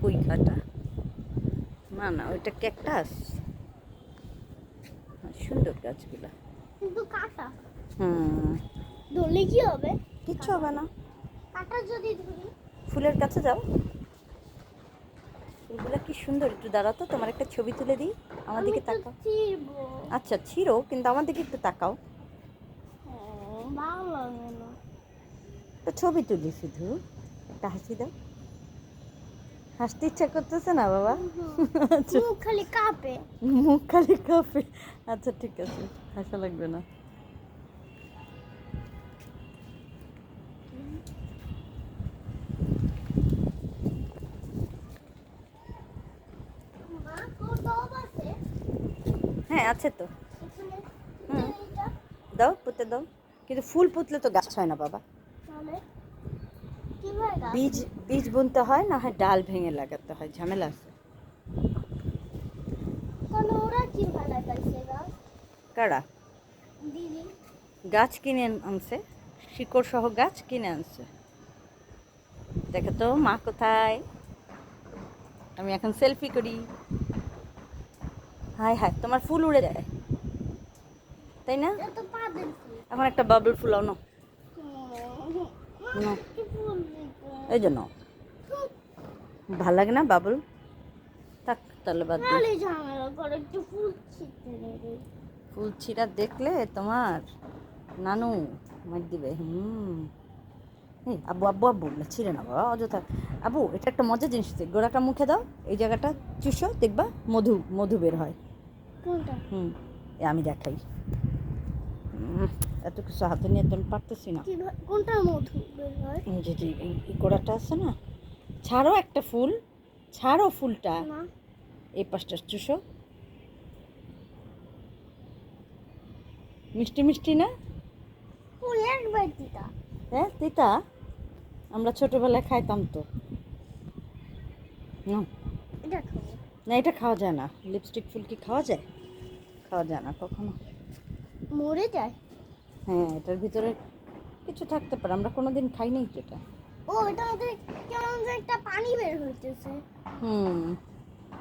কই কাটা? না না, ওইটা ক্যাকটাস। সুন্দর গাছগুলা, কিন্তু কাটা। হুম। ধরলে কি হবে? কিচ্ছু হবে না। কাটা যদি ধরি। ফুলের কাছে যাও। ফুলগুলা কি সুন্দর, একটু দাঁড়াও তো, তোমার একটা ছবি তুলে দিই। আমার দিকে তাকাও। আচ্ছা ছিড়ো, কিন্তু আমার দিকে একটু তাকাও। ভালো লাগে না। তো ছবি তুলি, শুধু একটা হাসি দাও। হাসতে ইচ্ছা করতেছে না বাবা? আচ্ছা, মুখ খালি কাঁপে। মুখ খালি কাঁপে। আচ্ছা ঠিক আছে, হাসা লাগবে না। মা তোর টব আছে? হ্যাঁ আছে তো। এখানে হুম, এইটা দাও পুঁতে দাও। কিন্তু ফুল পুঁতলে তো গাছ হয় না বাবা। তাহলে কিভাবে গাছ? বীজ বীজ বুনতে হয়, না হয় ডাল ভেঙে লাগাতে হয়, ঝামেলা আছে। তাহলে ওরা কিভাবে লাগাইছে গাছ? কারা? দিদি। গাছ কিনে আনছে, শিকড় সহ গাছ কিনে আনছে। দেখো তো মা কোথায়। আমি এখন সেলফি করি। হাই হাই, তোমার ফুল উড়ে যায়, তাই না? এটা তো পাদের ফুল। এখন একটা বাবল ফুল আনো। নাও, কি ফুল দিতে? এই জন্য ভাল লাগে না বাবল? থাক তাহলে বাদ দিই। খালি ঝামেলা করে, একটু ফুল ছিটতে দেবে। ফুল ছিঁড়া দেখলে তোমার নানু মার দিবে। এই আব্বু আব্বু আব্বু বলে ছিঁড়ে না বাবা, অযথা। আব্বু, এটা একটা মজার জিনিস, গোড়াটা মুখে দাও, এই জায়গাটা চুষো, দেখবা মধু মধু বের হয়। কোনটা? আমি দেখাই। এত কিছু হাতে নিয়ে তো আমি পারতেছি না। কোনটা মধু বের হয়? এই যে যে এই গোড়াটা আছে না, ছাড়ো একটা ফুল, ছাড়ো ফুলটা, না। এই পাশটা চুষো। মিষ্টি মিষ্টি না? ফুল একবার দিতা। হ্যাঁ তিতা, আমরা ছোটবেলায় খাইতাম তো। না এটা খাবো। না, এটা খাওয়া যায় না। লিপস্টিক ফুল কি খাওয়া যায়? খাওয়া যায় না কখনো। মরে যায়। হ্যাঁ, এটার ভিতরে কিছু থাকতে পারে, আমরা কোনোদিন খাইনি যেটা। ও, এটা মধ্যে কেমন যে একটা পানি বের হইতেছে। হুম।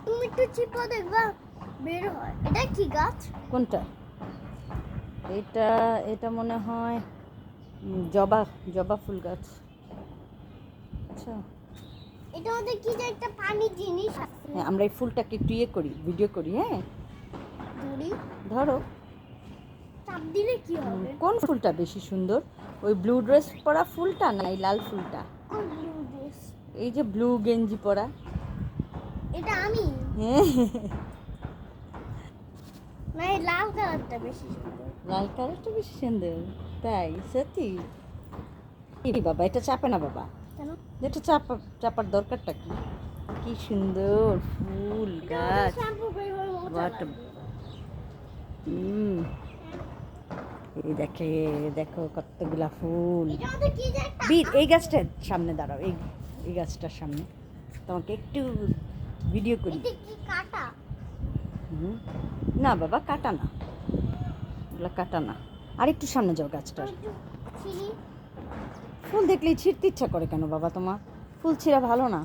তুমি একটু চিপা দেখবা, বের হয়। এটা কি গাছ? কোনটা? এটা এটা মনে হয় জবা, জবা ফুল গাছ। আচ্ছা। এটা মধ্যে কি যে একটা পানি জিনিস আছে। হ্যাঁ, আমরা এই ফুলটাকে একটু ইয়ে করি, ভিডিও করি। হ্যাঁ ধরি, ধরো। চাপ দিলে কি হবে? কোন ফুলটা বেশি সুন্দর, ওই ব্লু ড্রেস পরা ফুলটা না এই লাল ফুলটা? কোন blue dress? এই যে ব্লু গেঞ্জি পরা। এটা আমি। হ্যাঁ, না, এই লাল কালারটা বেশি সুন্দর। লাল কালারটা বেশি সুন্দর, তাই? সত্যি? এই বাবা, এটা চাপে না বাবা। কেন? এটা চাপার দরকারটা কি? কি সুন্দর ফুল গাছ। শ্যাম্পু বের হয়ে মোটা What a- লাগবে। হুম, এই দেখে, দেখো কতগুলা ফুল। এটা মধ্যে কি যে একটা বীর, এই গাছটার সামনে দাঁড়াও, এই এই গাছটার সামনে তোমাকে একটু ভিডিও করি। এটা কি কাটা? হুম, না বাবা, কাটা না, এগুলো কাটা না। আর একটু সামনে যাও গাছটার। একটু ছিঁড়ি। ফুল দেখলেই ছিঁড়তে ইচ্ছা করে কেন বাবা তোমার? ফুল ছিঁড়া ভালো না।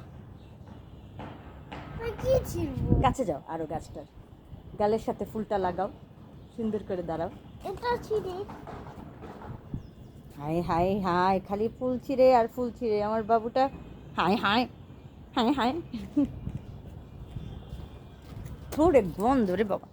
আর কি ছিঁড়বো? কাছে যাও, আরো গাছটার গালের সাথে ফুলটা লাগাও, সুন্দর করে দাঁড়াও। এটা ছিঁড়ি। হাই হাই হাই, খালি ফুল ছিঁড়ে আর ফুল ছিঁড়ে আমার বাবুটা। হাই হাই হাই হাই, থোড়ে বন্ধ রে বাবা।